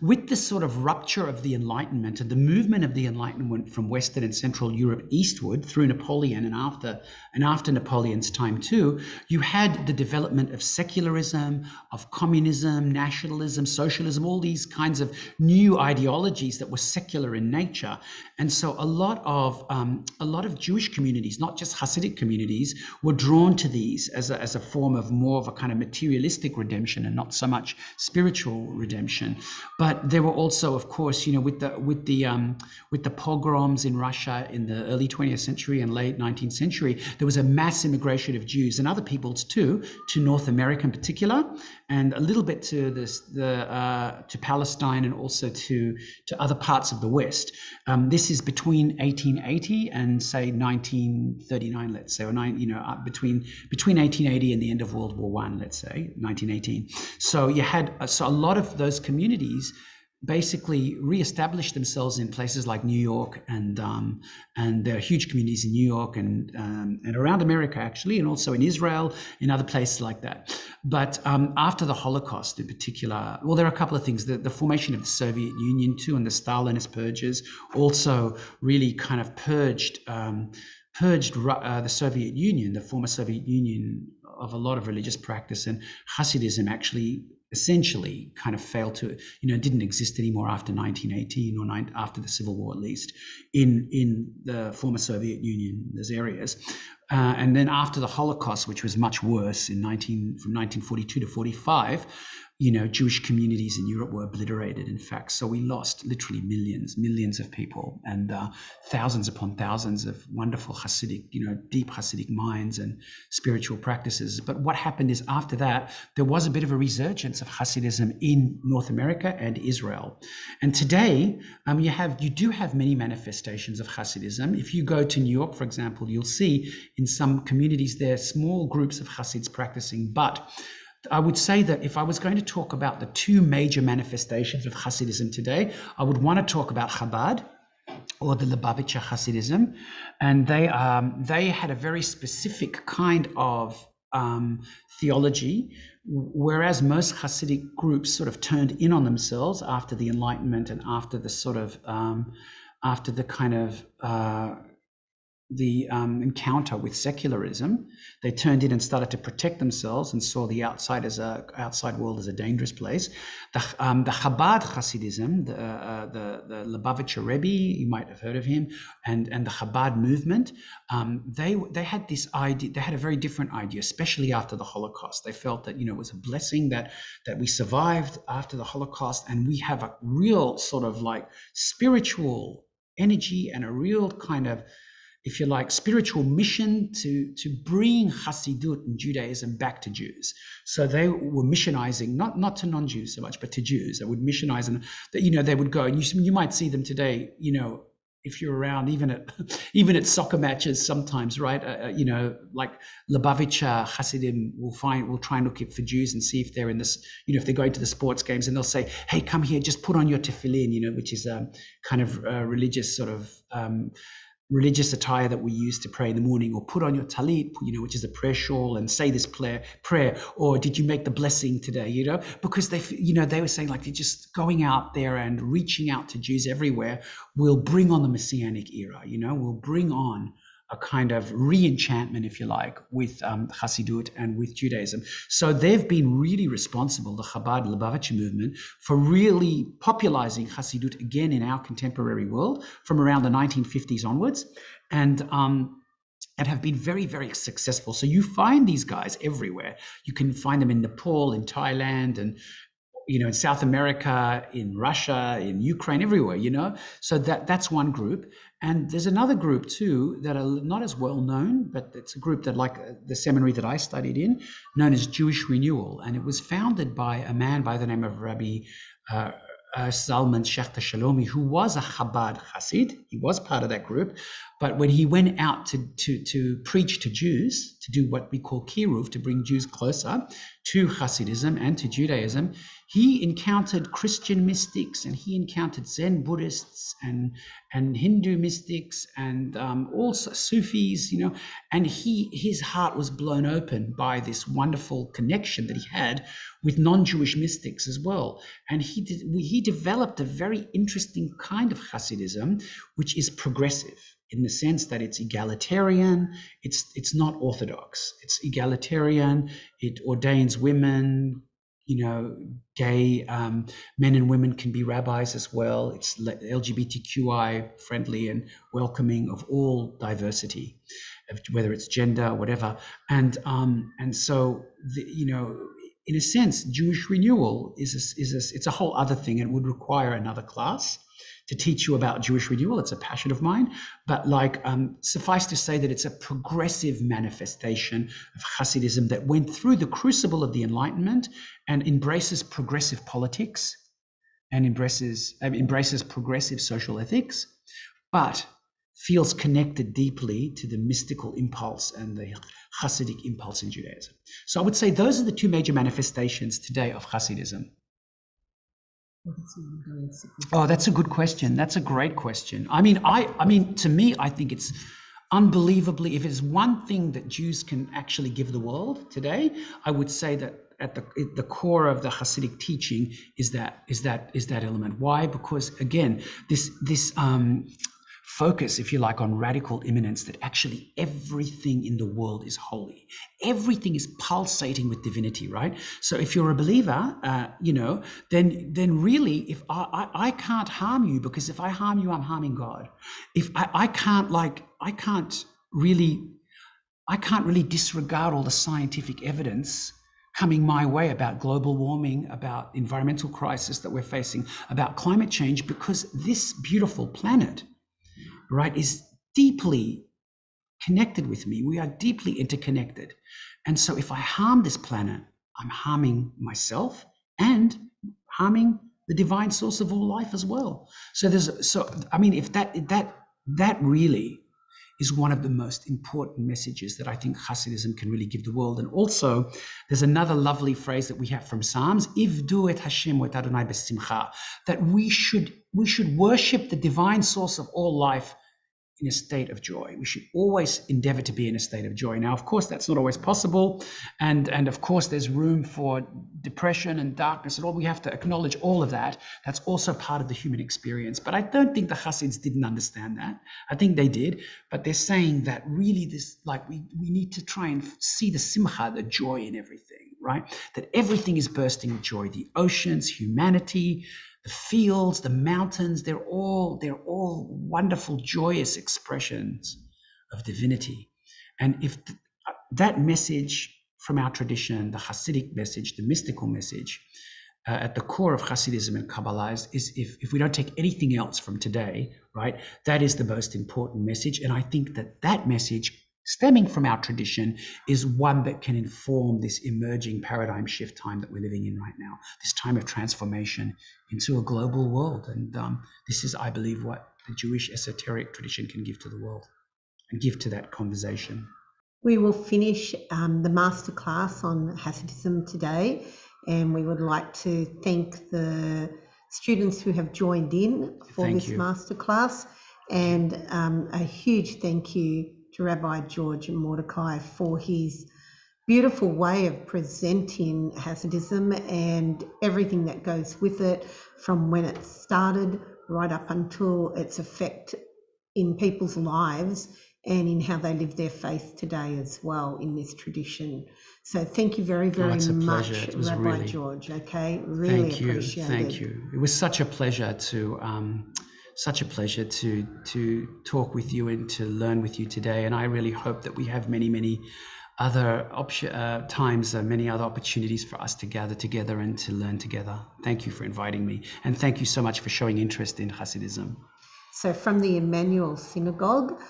with the sort of rupture of the Enlightenment and the movement of the Enlightenment from Western and Central Europe eastward through Napoleon and after Napoleon's time too, you had the development of secularism, of communism, nationalism, socialism, all these kinds of new ideologies that were secular in nature. And so a lot of Jewish communities communities, not just Hasidic communities, were drawn to these as a form of more of a kind of materialistic redemption and not so much spiritual redemption. But there were also, of course, with the pogroms in Russia in the early 20th century and late 19th century, there was a mass immigration of Jews and other peoples too, to North America in particular, and a little bit to to Palestine and also to other parts of the West. This is between 1880 and say 1939, let's say, or between 1880 and the end of World War I, let's say 1918. So you had a lot of those communities basically reestablished themselves in places like New York, and there are huge communities in New York and around America actually, and also in Israel, in other places like that. But after the Holocaust in particular, well, there are a couple of things. The formation of the Soviet Union too, and the Stalinist purges also really kind of purged the Soviet Union, the former Soviet Union, of a lot of religious practice, and Hassidism actually essentially kind of failed to, didn't exist anymore after 1918 or after the Civil War, at least in the former Soviet Union, those areas. And then after the Holocaust, which was much worse from 1942 to 45, Jewish communities in Europe were obliterated, in fact. So we lost literally millions of people, and thousands upon thousands of wonderful Hasidic, deep Hasidic minds and spiritual practices. But what happened is after that, there was a bit of a resurgence of Hasidism in North America and Israel. And today, you do have many manifestations of Hasidism. If you go to New York, for example, you'll see in some communities there are small groups of Hasids practicing, but I would say that if I was going to talk about the two major manifestations of Hasidism today, I would want to talk about Chabad, or the Lubavitcher Hasidism, and they had a very specific kind of theology, whereas most Hasidic groups sort of turned in on themselves after the Enlightenment and after the sort of after the kind of encounter with secularism. They turned in and started to protect themselves and saw the outside world as a dangerous place. The Chabad Hasidism, the Lubavitcher Rebbe, you might have heard of him, and the Chabad movement, they had this idea. They had a very different idea, especially after the Holocaust. They felt that it was a blessing that we survived after the Holocaust, and we have a real sort of like spiritual energy and a real kind of, if you like, spiritual mission to bring Hassidut and Judaism back to Jews. So they were missionizing, not to non-Jews so much, but to Jews. They would missionize, and they would go, and you might see them today, if you're around, even at soccer matches sometimes, right? Like Lubavitcher Hasidim will try and look for Jews and see if they're in this, if they're going to the sports games, and they'll say, hey, come here, just put on your tefillin, which is a kind of religious sort of religious attire that we use to pray in the morning, or put on your talit, which is a prayer shawl, and say this prayer, or did you make the blessing today, because they were saying, like, they're just going out there and reaching out to Jews everywhere will bring on the Messianic era, will bring on a kind of re-enchantment, if you like, with Hassidut and with Judaism. So they've been really responsible, the Chabad Lubavitcher movement, for really popularizing Hassidut again in our contemporary world from around the 1950s onwards, and have been very, very successful. So you find these guys everywhere. You can find them in Nepal, in Thailand, and in South America, in Russia, in Ukraine, everywhere, So that's one group. And there's another group too that are not as well known, but it's a group that, like the seminary that I studied in, known as Jewish Renewal. And it was founded by a man by the name of Rabbi Zalman Schachter Shalomi, who was a Chabad Hassid. He was part of that group. But when he went out to preach to Jews, to do what we call kiruv, to bring Jews closer to Hasidism and to Judaism, he encountered Christian mystics, and he encountered Zen Buddhists and Hindu mystics, and also Sufis, and his heart was blown open by this wonderful connection that he had with non-Jewish mystics as well. And he developed a very interesting kind of Hasidism, which is progressive, in the sense that it's egalitarian, it's not orthodox, it's egalitarian, it ordains women, gay men and women can be rabbis as well. It's LGBTQI friendly and welcoming of all diversity, whether it's gender, whatever. And so in a sense, Jewish renewal it's a whole other thing. It would require another class to teach you about Jewish renewal. It's a passion of mine, but suffice to say that it's a progressive manifestation of Hassidism that went through the crucible of the Enlightenment and embraces progressive politics and embraces progressive social ethics, but feels connected deeply to the mystical impulse and the Hassidic impulse in Judaism. So I would say those are the two major manifestations today of Hassidism. Oh, that's a good question. That's a great question. I mean, to me, I think it's unbelievably, if there's one thing that Jews can actually give the world today, I would say that at the core of the Hasidic teaching is that element. Why? Because again, this focus, if you like, on radical imminence, that actually everything in the world is holy. Everything is pulsating with divinity, right? So if you're a believer, then really, if I can't harm you, because if I harm you, I'm harming God. If I can't really disregard all the scientific evidence coming my way about global warming, about environmental crisis that we're facing, about climate change, because this beautiful planet, right, is deeply connected with me. We are deeply interconnected. And so if I harm this planet, I'm harming myself and harming the divine source of all life as well. If that really is one of the most important messages that I think Hasidism can really give the world. And also, there's another lovely phrase that we have from Psalms, Ivdu et Hashem et Adonai besimcha, that we should worship the divine source of all life in a state of joy. We should always endeavor to be in a state of joy. Now, of course, that's not always possible. And of course, there's room for depression and darkness and all. We have to acknowledge all of that. That's also part of the human experience. But I don't think the Hassids didn't understand that. I think they did. But they're saying that really we need to try and see the simcha, the joy in everything, right? That everything is bursting with joy. The oceans, humanity, the fields, the mountains, they're all wonderful, joyous expressions of divinity. And if that message from our tradition, the Hasidic message, the mystical message, at the core of Hasidism and Kabbalah is if we don't take anything else from today, right, that is the most important message. And I think that message, stemming from our tradition, is one that can inform this emerging paradigm shift time that we're living in right now, this time of transformation into a global world. And this is, I believe, what the Jewish esoteric tradition can give to the world and give to that conversation. We will finish the masterclass on Hassidism today, and we would like to thank the students who have joined in for this masterclass, and a huge thank you to Rabbi George Mordecai for his beautiful way of presenting Hassidism and everything that goes with it, from when it started right up until its effect in people's lives and in how they live their faith today as well in this tradition. So thank you very, very much, Rabbi George. Okay, really appreciate it. Thank you. It was such a pleasure to talk with you and to learn with you today. And I really hope that we have many other times, many other opportunities for us to gather together and to learn together. Thank you for inviting me. And thank you so much for showing interest in Hassidism. So from the Emmanuel Synagogue,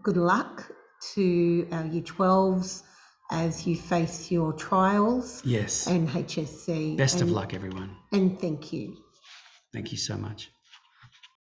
good luck to our Year 12s as you face your trials. Yes. And HSC. Best of luck, everyone. And thank you. Thank you so much.